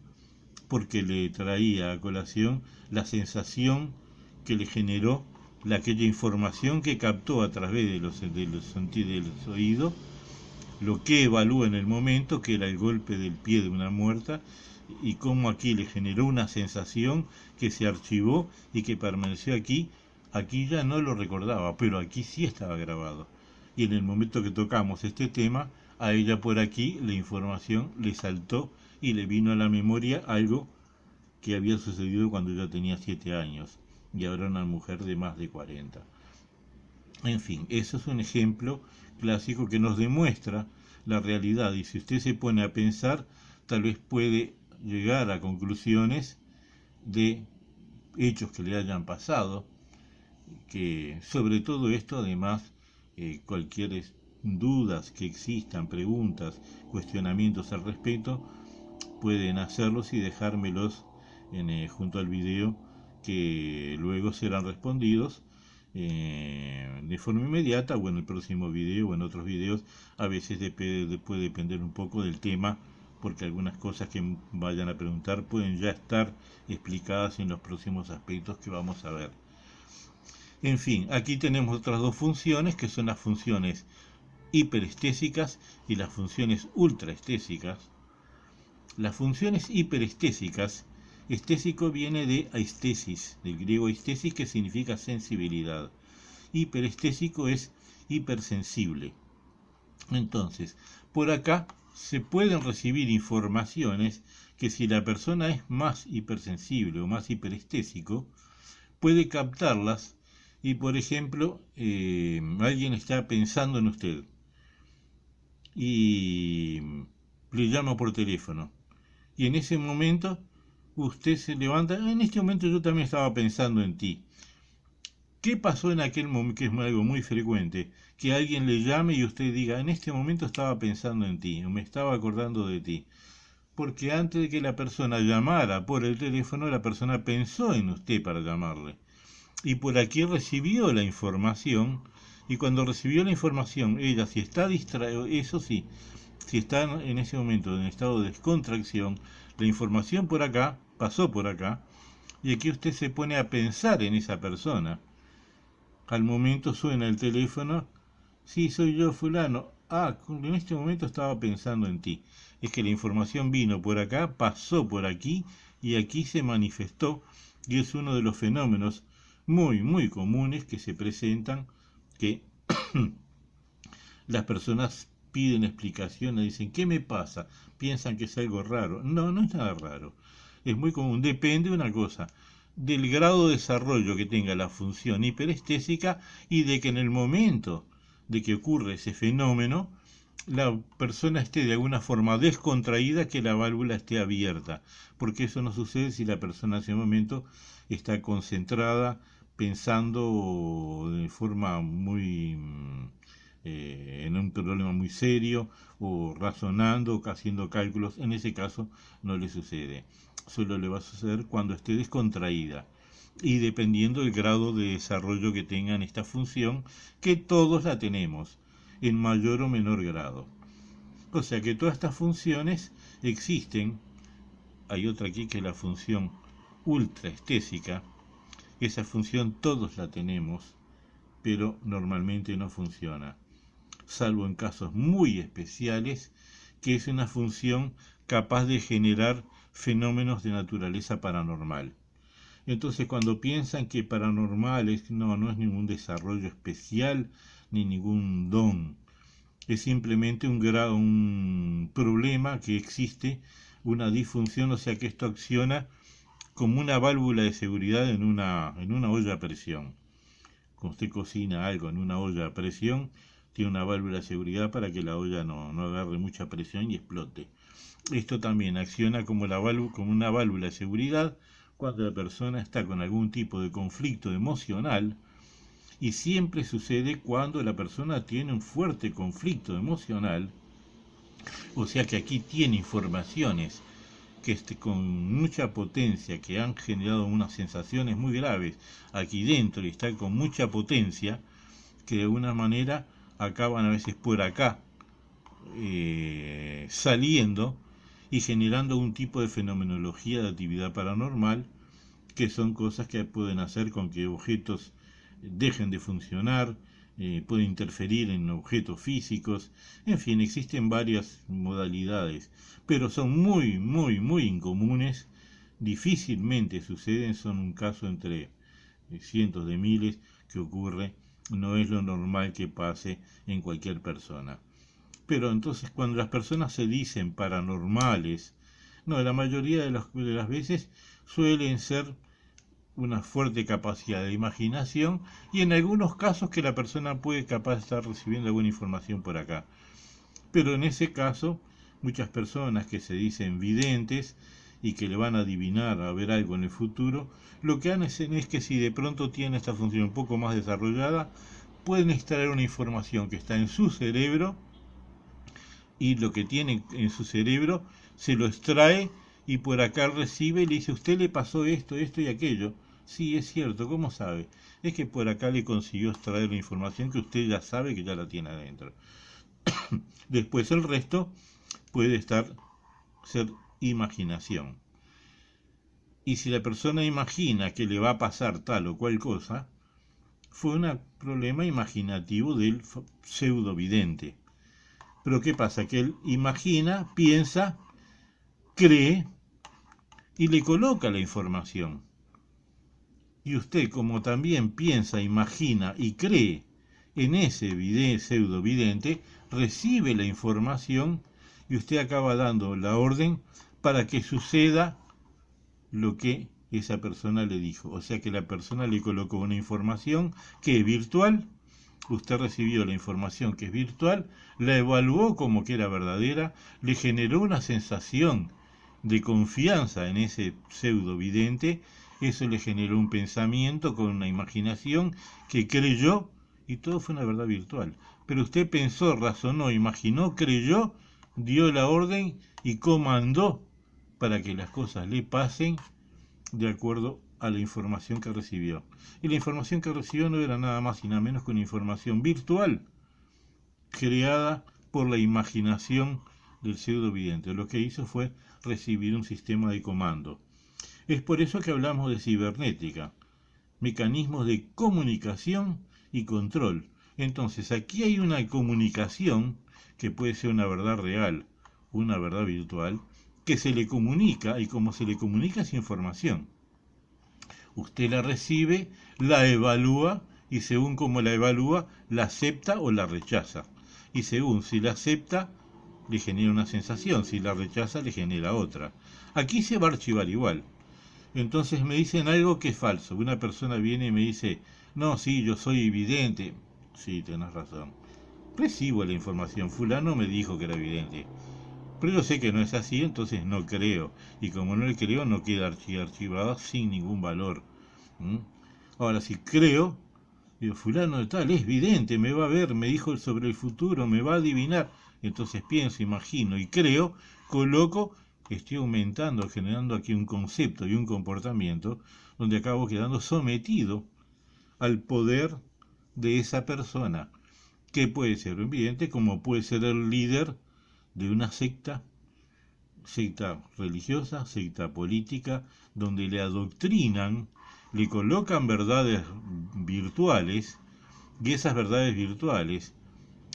porque le traía a colación la sensación que le generó aquella información que captó a través de los oídos, lo que evaluó en el momento, que era el golpe del pie de una muerta, y cómo aquí le generó una sensación que se archivó y que permaneció aquí. Aquí ya no lo recordaba, pero aquí sí estaba grabado. Y en el momento que tocamos este tema, a ella por aquí la información le saltó y le vino a la memoria algo que había sucedido cuando ella tenía 7 años y ahora una mujer de más de 40. En fin, eso es un ejemplo clásico que nos demuestra la realidad, y si usted se pone a pensar, tal vez puede llegar a conclusiones de hechos que le hayan pasado, que sobre todo esto además cualquier dudas que existan, preguntas, cuestionamientos al respecto, pueden hacerlos y dejármelos junto al video, que luego serán respondidos de forma inmediata o en el próximo video o en otros videos. A veces puede depender un poco del tema, porque algunas cosas que vayan a preguntar pueden ya estar explicadas en los próximos aspectos que vamos a ver. En fin, aquí tenemos otras dos funciones, que son las funciones hiperestésicas y las funciones ultraestésicas. Las funciones hiperestésicas, estésico viene de aistesis, del griego aistesis, que significa sensibilidad. Hiperestésico es hipersensible. Entonces, por acá se pueden recibir informaciones que, si la persona es más hipersensible o más hiperestésico, puede captarlas. Y por ejemplo, alguien está pensando en usted y le llama por teléfono, y en ese momento usted se levanta. En este momento yo también estaba pensando en ti. ¿Qué pasó en aquel momento? Que es algo muy frecuente, que alguien le llame y usted diga: en este momento estaba pensando en ti, o me estaba acordando de ti. Porque antes de que la persona llamara por el teléfono, la persona pensó en usted para llamarle. Y por aquí recibió la información, y cuando recibió la información, ella, si está distraída, eso sí, si está en ese momento en estado de descontracción, la información por acá, pasó por acá, y aquí usted se pone a pensar en esa persona. Al momento suena el teléfono: sí, soy yo, fulano. Ah, en este momento estaba pensando en ti. Es que la información vino por acá, pasó por aquí, y aquí se manifestó, y es uno de los fenómenos muy, muy comunes que se presentan, que las personas piden explicaciones, dicen: ¿qué me pasa? Piensan que es algo raro. No, no es nada raro. Es muy común. Depende de una cosa, del grado de desarrollo que tenga la función hiperestésica, y de que en el momento de que ocurre ese fenómeno, la persona esté de alguna forma descontraída, que la válvula esté abierta, porque eso no sucede si la persona en ese momento está concentrada, pensando de forma muy en un problema muy serio, o razonando, o haciendo cálculos. En ese caso no le sucede. Solo le va a suceder cuando esté descontraída, y dependiendo del grado de desarrollo que tengan esta función, que todos la tenemos en mayor o menor grado. O sea que todas estas funciones existen. Hay otra aquí que es la función ultraestésica. Esa función todos la tenemos, pero normalmente no funciona, salvo en casos muy especiales, que es una función capaz de generar fenómenos de naturaleza paranormal. Entonces, cuando piensan que paranormal no es ningún desarrollo especial ni ningún don, es simplemente un problema que existe, una disfunción. O sea que esto acciona como una válvula de seguridad en una olla a presión. Cuando usted cocina algo en una olla a presión, tiene una válvula de seguridad para que la olla no agarre mucha presión y explote. Esto también acciona como una válvula de seguridad cuando la persona está con algún tipo de conflicto emocional, y siempre sucede cuando la persona tiene un fuerte conflicto emocional. O sea que aquí tiene informaciones que con mucha potencia, que han generado unas sensaciones muy graves aquí dentro, y están con mucha potencia, que de alguna manera acaban a veces por acá saliendo y generando un tipo de fenomenología de actividad paranormal, que son cosas que pueden hacer con que objetos dejen de funcionar, puede interferir en objetos físicos, en fin, existen varias modalidades, pero son muy, muy, muy incomunes, difícilmente suceden, son un caso entre cientos de miles que ocurre, no es lo normal que pase en cualquier persona. Pero entonces cuando las personas se dicen paranormales, no, la mayoría de las veces suelen ser una fuerte capacidad de imaginación y en algunos casos que la persona puede capaz de estar recibiendo alguna información por acá. Pero en ese caso, muchas personas que se dicen videntes y que le van a adivinar a ver algo en el futuro, lo que hacen es que si de pronto tienen esta función un poco más desarrollada, pueden extraer una información que está en su cerebro y lo que tiene en su cerebro se lo extrae y por acá recibe y le dice, usted le pasó esto, esto y aquello. Sí, es cierto, ¿cómo sabe? Es que por acá le consiguió extraer la información que usted ya sabe que ya la tiene adentro. Después el resto puede ser imaginación. Y si la persona imagina que le va a pasar tal o cual cosa, fue un problema imaginativo del pseudovidente. Pero ¿qué pasa? Que él imagina, piensa, cree y le coloca la información. Y usted, como también piensa, imagina y cree en ese pseudovidente, recibe la información y usted acaba dando la orden para que suceda lo que esa persona le dijo. O sea que la persona le colocó una información que es virtual, usted recibió la información que es virtual, la evaluó como que era verdadera, le generó una sensación de confianza en ese pseudo vidente, eso le generó un pensamiento con una imaginación que creyó y todo fue una verdad virtual. Pero usted pensó, razonó, imaginó, creyó, dio la orden y comandó para que las cosas le pasen de acuerdo a la información que recibió. Y la información que recibió no era nada más y nada menos que una información virtual creada por la imaginación del pseudovidente. Lo que hizo fue recibir un sistema de comando. Es por eso que hablamos de cibernética, mecanismos de comunicación y control. Entonces, aquí hay una comunicación que puede ser una verdad real, una verdad virtual, que se le comunica y como se le comunica es información. Usted la recibe, la evalúa y según cómo la evalúa, la acepta o la rechaza. Y según si la acepta, le genera una sensación, si la rechaza, le genera otra. Aquí se va a archivar igual. Entonces me dicen algo que es falso. Una persona viene y me dice, no, sí, yo soy evidente. Sí, tenés razón. Recibo la información, fulano me dijo que era evidente. Pero yo sé que no es así, entonces no creo. Y como no le creo, no queda archivada sin ningún valor. ¿Mm? Ahora, si creo, digo, fulano de tal, es vidente, me va a ver, me dijo sobre el futuro, me va a adivinar. Entonces pienso, imagino y creo, coloco, estoy aumentando, generando aquí un concepto y un comportamiento donde acabo quedando sometido al poder de esa persona, que puede ser un vidente como puede ser el líder de una secta religiosa, secta política, donde le adoctrinan, le colocan verdades virtuales, y esas verdades virtuales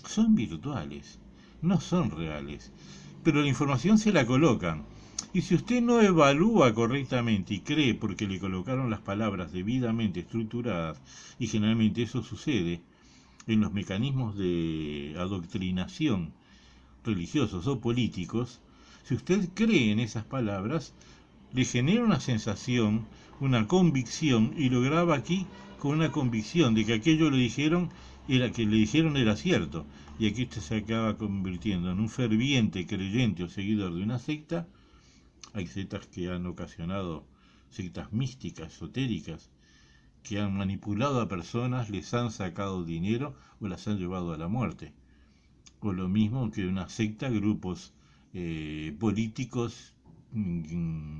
son virtuales, no son reales, pero la información se la colocan. Y si usted no evalúa correctamente y cree porque le colocaron las palabras debidamente estructuradas, y generalmente eso sucede en los mecanismos de adoctrinación religiosos o políticos, si usted cree en esas palabras, le genera una sensación, una convicción, y lo graba aquí con una convicción de que aquello que le dijeron era cierto. Y aquí usted se acaba convirtiendo en un ferviente creyente o seguidor de una secta. Hay sectas que han ocasionado sectas místicas, esotéricas, que han manipulado a personas, les han sacado dinero o las han llevado a la muerte. O lo mismo que una secta, grupos políticos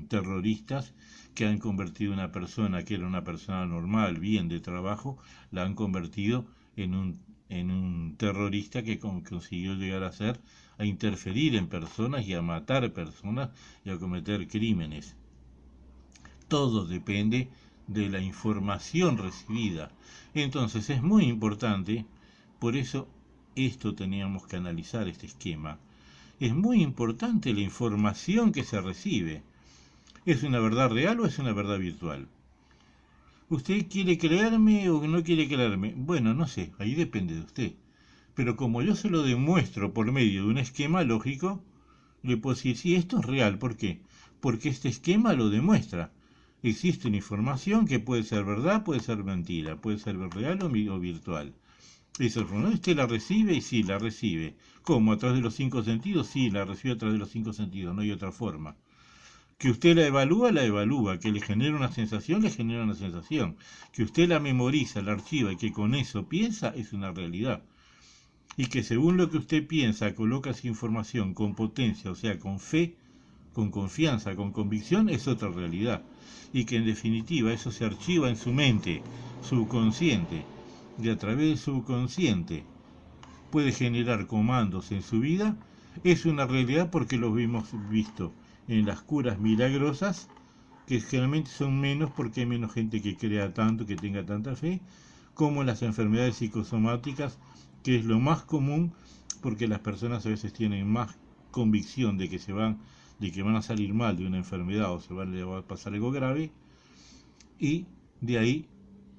terroristas que han convertido a una persona que era una persona normal, bien de trabajo, la han convertido en un terrorista que consiguió llegar a interferir en personas y a matar personas y a cometer crímenes. Todo depende de la información recibida. Entonces es muy importante, por eso esto teníamos que analizar, este esquema. Es muy importante la información que se recibe. ¿Es una verdad real o es una verdad virtual? ¿Usted quiere creerme o no quiere creerme? Bueno, no sé, ahí depende de usted. Pero como yo se lo demuestro por medio de un esquema lógico, le puedo decir, sí, esto es real. ¿Por qué? Porque este esquema lo demuestra. Existe una información que puede ser verdad, puede ser mentira, puede ser real o virtual. Esa información usted la recibe y sí, la recibe. ¿Cómo? ¿A través de los 5 sentidos? Sí, la recibe a través de los 5 sentidos, no hay otra forma. Que usted la evalúa, que le genera una sensación, le genera una sensación. Que usted la memoriza, la archiva y que con eso piensa, es una realidad. Y que según lo que usted piensa, coloca esa información con potencia, o sea, con fe, con confianza, con convicción, es otra realidad. Y que en definitiva eso se archiva en su mente subconsciente. Y a través del subconsciente puede generar comandos en su vida, es una realidad porque lo hemos visto en las curas milagrosas, que generalmente son menos porque hay menos gente que crea tanto, que tenga tanta fe, como en las enfermedades psicosomáticas, que es lo más común porque las personas a veces tienen más convicción de que van a salir mal de una enfermedad o le va a pasar algo grave, y de ahí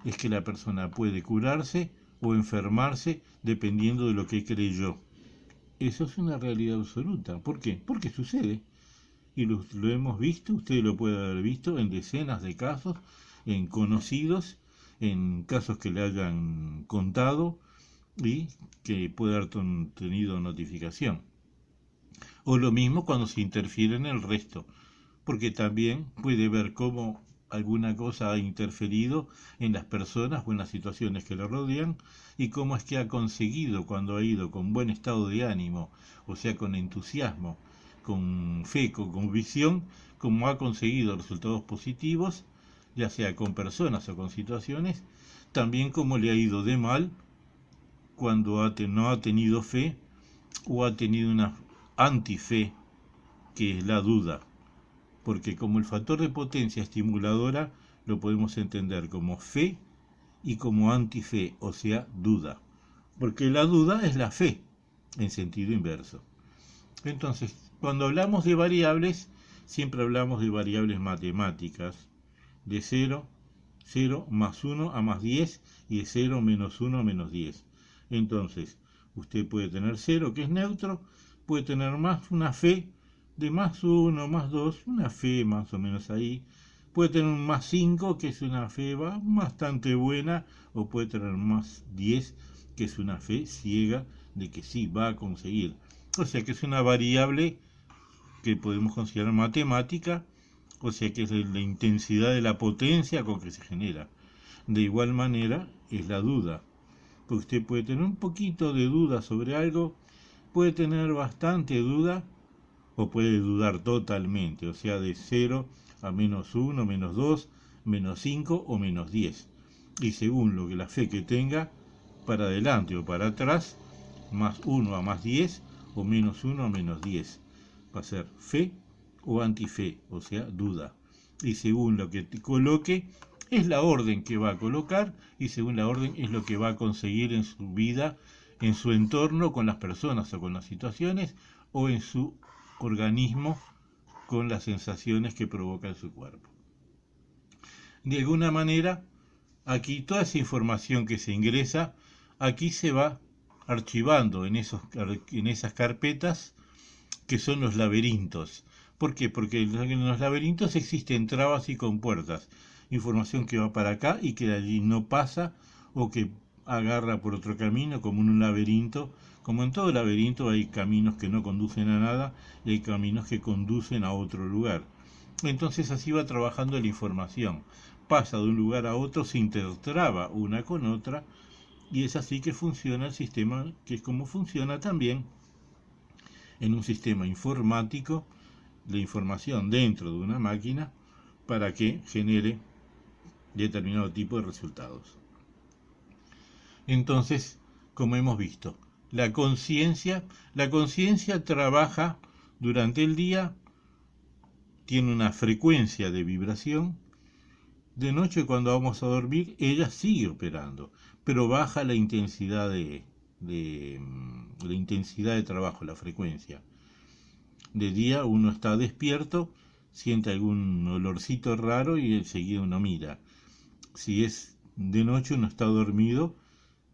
es que la persona puede curarse o enfermarse dependiendo de lo que creyó. Eso es una realidad absoluta. ¿Por qué? Porque sucede. Y lo hemos visto, usted lo puede haber visto en decenas de casos, en conocidos, en casos que le hayan contado y que puede haber tenido notificación. O lo mismo cuando se interfiere en el resto, porque también puede ver cómo alguna cosa ha interferido en las personas o en las situaciones que le rodean y cómo es que ha conseguido cuando ha ido con buen estado de ánimo, o sea, con entusiasmo, con fe, con convicción, cómo ha conseguido resultados positivos, ya sea con personas o con situaciones, también cómo le ha ido de mal cuando no ha tenido fe o ha tenido una antife, que es la duda. Porque como el factor de potencia estimuladora lo podemos entender como fe y como antife, o sea, duda. Porque la duda es la fe, en sentido inverso. Entonces, cuando hablamos de variables, siempre hablamos de variables matemáticas, de 0, 0 más 1 a más 10 y de 0 menos 1 a menos 10. Entonces, usted puede tener 0, que es neutro, puede tener más una fe de más 1, más 2, una fe más o menos ahí. Puede tener un más 5, que es una fe bastante buena, o puede tener más 10, que es una fe ciega de que sí va a conseguir. O sea que es una variable que podemos considerar matemática, o sea que es la intensidad de la potencia con que se genera. De igual manera es la duda, porque usted puede tener un poquito de duda sobre algo, puede tener bastante duda, o puede dudar totalmente, o sea, de 0 a menos 1, menos 2, menos 5 o menos 10. Y según lo que la fe que tenga, para adelante o para atrás, más 1 a más 10 o menos 1 a menos 10. Va a ser fe o antife, o sea, duda. Y según lo que te coloque, es la orden que va a colocar, y según la orden es lo que va a conseguir en su vida, en su entorno, con las personas o con las situaciones, o en su organismo con las sensaciones que provoca en su cuerpo. De alguna manera, aquí toda esa información que se ingresa, aquí se va archivando en esas carpetas que son los laberintos. ¿Por qué? Porque en los laberintos existen trabas y compuertas, información que va para acá y que de allí no pasa o que agarra por otro camino, como en un laberinto. Como en todo laberinto hay caminos que no conducen a nada y hay caminos que conducen a otro lugar. Entonces así va trabajando la información. Pasa de un lugar a otro, se intertraba una con otra y es así que funciona el sistema, que es como funciona también en un sistema informático la información dentro de una máquina para que genere determinado tipo de resultados. Entonces, como hemos visto, la conciencia trabaja durante el día, tiene una frecuencia de vibración De noche cuando vamos a dormir, ella sigue operando, pero baja la intensidad la intensidad de trabajo, la frecuencia. De día uno está despierto, siente algún olorcito raro y enseguida uno mira. Si es de noche uno está dormido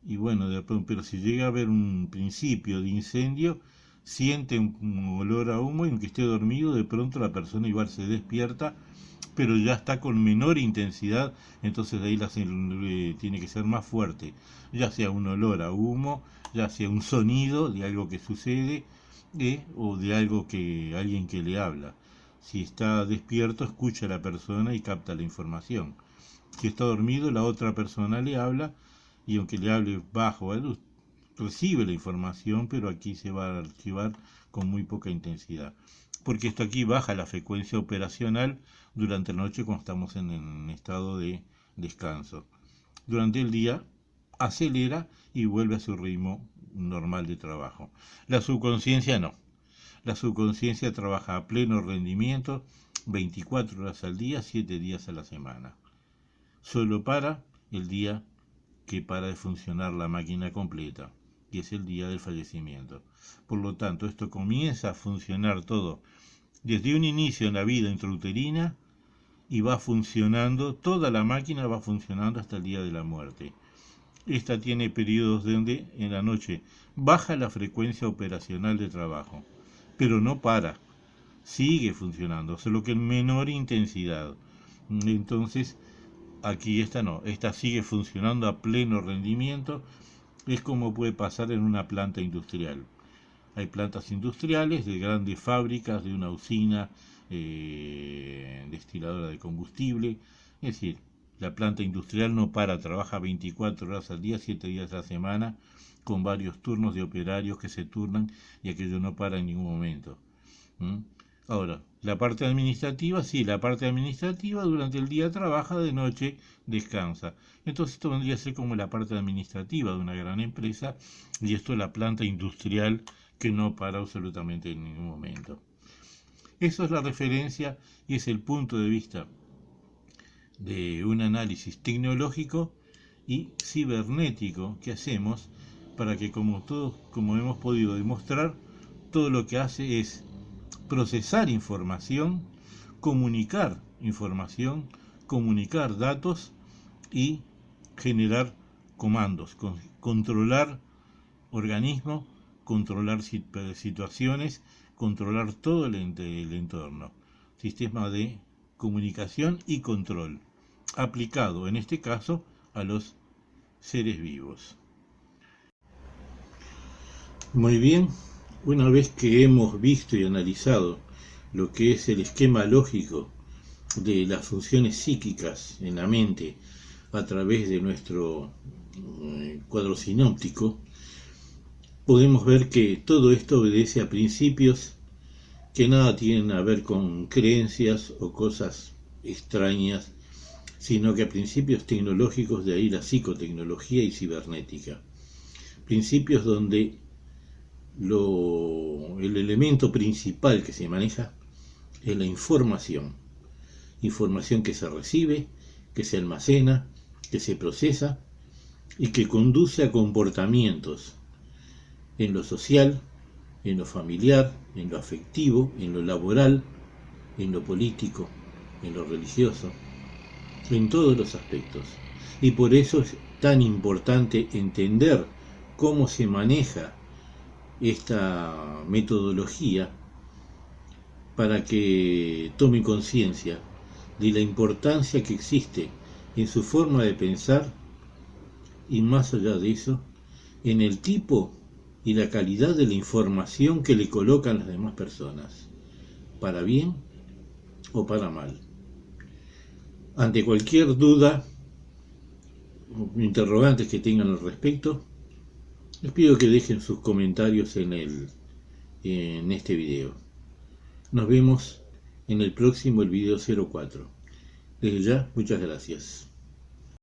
y bueno, pero si llega a haber un principio de incendio, siente un olor a humo y aunque esté dormido, de pronto la persona igual se despierta, pero ya está con menor intensidad, entonces de ahí tiene que ser más fuerte, ya sea un olor a humo, ya sea un sonido de algo que sucede, o de algo que alguien que le habla. Si está despierto, escucha a la persona y capta la información. Si está dormido, la otra persona le habla y aunque le hable bajo, recibe la información, pero aquí se va a archivar con muy poca intensidad. Porque esto aquí baja la frecuencia operacional durante la noche cuando estamos en estado de descanso. Durante el día acelera y vuelve a su ritmo normal de trabajo. La subconsciencia no. La subconsciencia trabaja a pleno rendimiento 24 horas al día, 7 días a la semana. Solo para el día que para de funcionar la máquina completa, y es el día del fallecimiento. Por lo tanto, esto comienza a funcionar todo desde un inicio en la vida intrauterina y va funcionando, toda la máquina va funcionando hasta el día de la muerte. Esta tiene periodos donde en la noche baja la frecuencia operacional de trabajo, pero no para, sigue funcionando, solo que en menor intensidad. Entonces, aquí esta no, esta sigue funcionando a pleno rendimiento, es como puede pasar en una planta industrial. Hay plantas industriales de grandes fábricas, de una usina destiladora de combustible, es decir, la planta industrial no para, trabaja 24 horas al día, 7 días a la semana, con varios turnos de operarios que se turnan y aquello no para en ningún momento. Ahora, la parte administrativa, sí, la parte administrativa durante el día trabaja, de noche descansa. Entonces esto vendría a ser como la parte administrativa de una gran empresa y esto es la planta industrial que no para absolutamente en ningún momento. Eso es la referencia y es el punto de vista de un análisis tecnológico y cibernético que hacemos para que, como hemos podido demostrar, todo lo que hace es procesar información, comunicar datos y generar comandos, controlar organismos, controlar situaciones, controlar todo el entorno. Sistema de comunicación y control, aplicado en este caso a los seres vivos. Muy bien, una vez que hemos visto y analizado lo que es el esquema lógico de las funciones psíquicas en la mente a través de nuestro cuadro sinóptico, podemos ver que todo esto obedece a principios que nada tienen a ver con creencias o cosas extrañas, sino que a principios tecnológicos, de ahí la psicotecnología y cibernética. Principios donde el elemento principal que se maneja es la información. Información que se recibe, que se almacena, que se procesa y que conduce a comportamientos en lo social, en lo familiar, en lo afectivo, en lo laboral, en lo político, en lo religioso, en todos los aspectos. Y por eso es tan importante entender cómo se maneja esta metodología para que tome conciencia de la importancia que existe en su forma de pensar y, más allá de eso, en el tipo y la calidad de la información que le colocan las demás personas, para bien o para mal. Ante cualquier duda o interrogantes que tengan al respecto, les pido que dejen sus comentarios en este video. Nos vemos en el próximo, el video 04. Desde ya, muchas gracias.